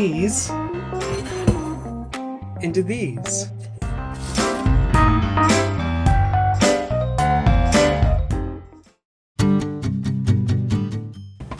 these into these.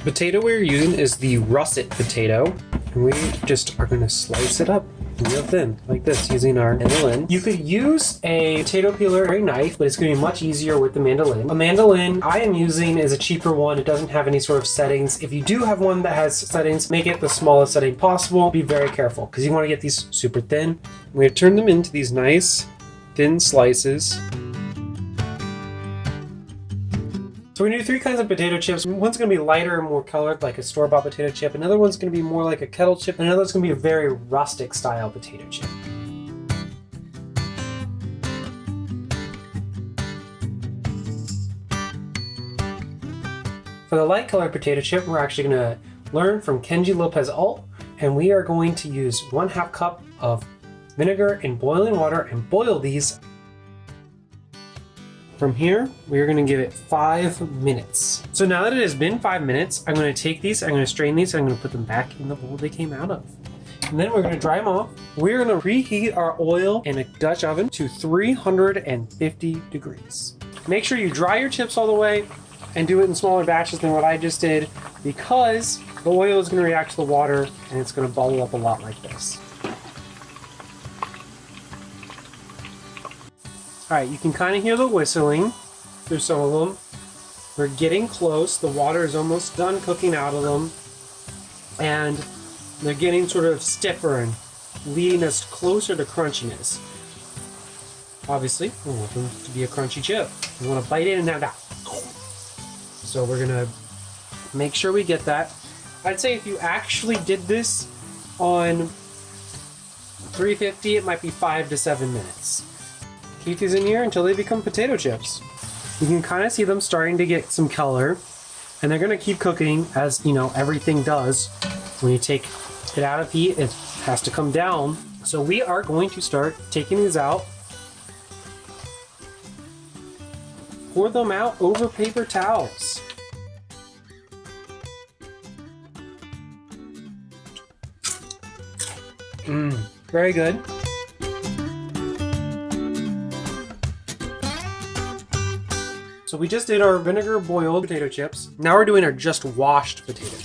Potato we're using is the russet potato, and we just are going to slice it up real thin like this using our mandolin. You could use a potato peeler or a knife, but it's going to be much easier with the mandolin. A mandolin I am using is a cheaper one. It doesn't have any sort of settings. If you do have one that has settings, make it the smallest setting possible. Be very careful because you want to get these super thin. We're going to turn them into these nice thin slices. So we're going to do 3 kinds of potato chips. One's going to be lighter and more colored, like a store-bought potato chip. Another one's going to be more like a kettle chip. And another's going to be a very rustic style potato chip. For the light colored potato chip, we're actually going to learn from Kenji Lopez Alt. And we are going to use 1/2 cup of vinegar in boiling water and boil these. From here, we're going to give it 5 minutes. So now that it has been 5 minutes, I'm going to take these, I'm going to strain these, and I'm going to put them back in the bowl they came out of. And then we're going to dry them off. We're going to preheat our oil in a Dutch oven to 350 degrees. Make sure you dry your chips all the way and do it in smaller batches than what I just did, because the oil is going to react to the water and it's going to bubble up a lot like this. Alright, you can kind of hear the whistling through some of them. We're getting close. The water is almost done cooking out of them. And they're getting sort of stiffer and leading us closer to crunchiness. Obviously, we want them to be a crunchy chip. We want to bite in and have that. So we're going to make sure we get that. I'd say if you actually did this on 350, it might be 5 to 7 minutes. Keep these in here until they become potato chips. You can kind of see them starting to get some color, and they're going to keep cooking, as you know everything does. When you take it out of heat, it has to come down. So we are going to start taking these out. Pour them out over paper towels. Very good. So we just did our vinegar boiled potato chips. Now we're doing our just washed potato chips.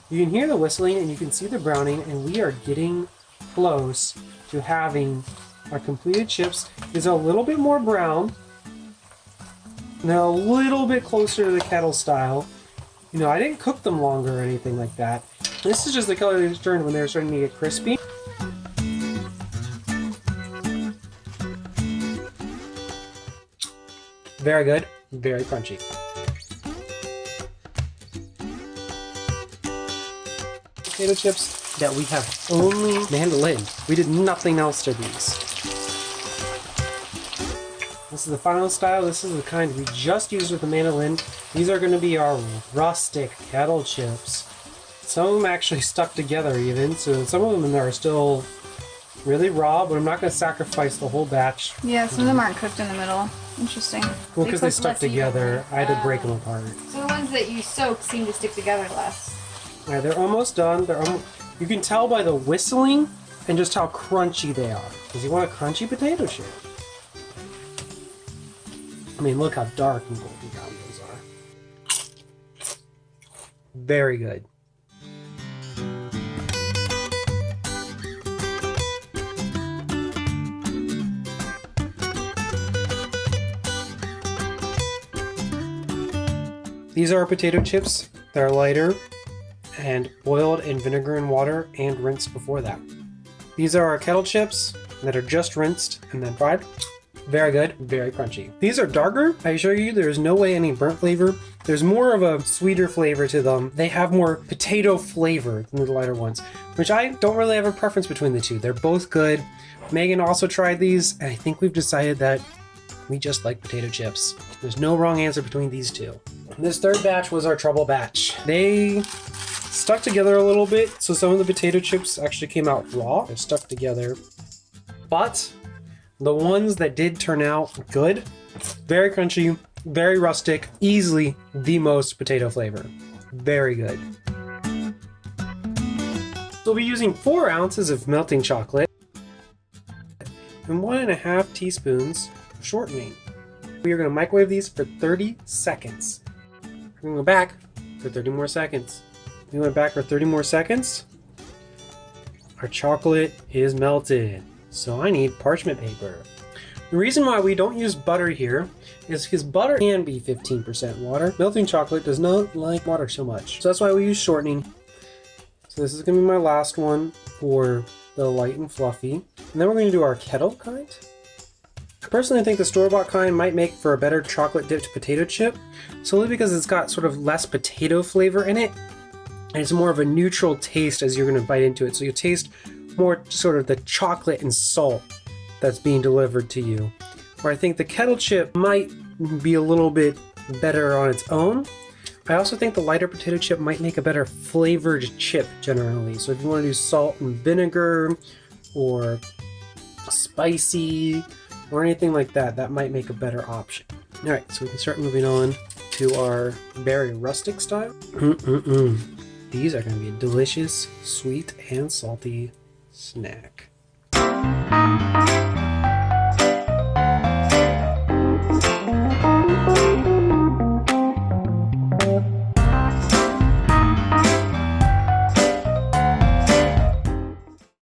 You can hear the whistling and you can see the browning, and we are getting close to having our completed chips. Is a little bit more brown. They're a little bit closer to the kettle style. You know, I didn't cook them longer or anything like that. This is just the color they turned when they were starting to get crispy. Very good, very crunchy. Potato chips that we have only mandolin. We did nothing else to these. This is the final style. This is the kind we just used with the mandolin. These are going to be our rustic kettle chips. Some of them actually stuck together even, so some of them are still really raw, but I'm not going to sacrifice the whole batch. Yeah, some of them aren't cooked in the middle. Interesting. Well, because they stuck together, I had to break them apart. So the ones that you soak seem to stick together less. Yeah, they're almost done. You can tell by the whistling and just how crunchy they are, because you want a crunchy potato chip. I mean, look how dark and golden brown those are. Very good. These are our potato chips. They're lighter and boiled in vinegar and water and rinsed before that. These are our kettle chips that are just rinsed and then fried. Very good, very crunchy. These are darker. I assure you, there's no way any burnt flavor. There's more of a sweeter flavor to them. They have more potato flavor than the lighter ones, which I don't really have a preference between the two. They're both good. Megan also tried these, and I think we've decided that we just like potato chips. There's no wrong answer between these two. This third batch was our trouble batch. They stuck together a little bit, so some of the potato chips actually came out raw. They're stuck together. But the ones that did turn out good, very crunchy, very rustic, easily the most potato flavor. Very good. So we'll be using 4 ounces of melting chocolate and 1.5 teaspoons of shortening. We are going to microwave these for 30 seconds. We're going to go back for 30 more seconds. We went back for 30 more seconds. Our chocolate is melted. So I need parchment paper. The reason why we don't use butter here is because butter can be 15% water. Melting chocolate does not like water so much. So that's why we use shortening. So this is going to be my last one for the light and fluffy. And then we're going to do our kettle kind. I personally think the store-bought kind might make for a better chocolate-dipped potato chip, solely because it's got sort of less potato flavor in it, and it's more of a neutral taste as you're going to bite into it. So you taste more sort of the chocolate and salt that's being delivered to you. Where I think the kettle chip might be a little bit better on its own. I also think the lighter potato chip might make a better flavored chip generally. So if you want to do salt and vinegar or spicy or anything like that, that might make a better option. Alright, so we can start moving on to our very rustic style. These are going to be a delicious, sweet and salty snack.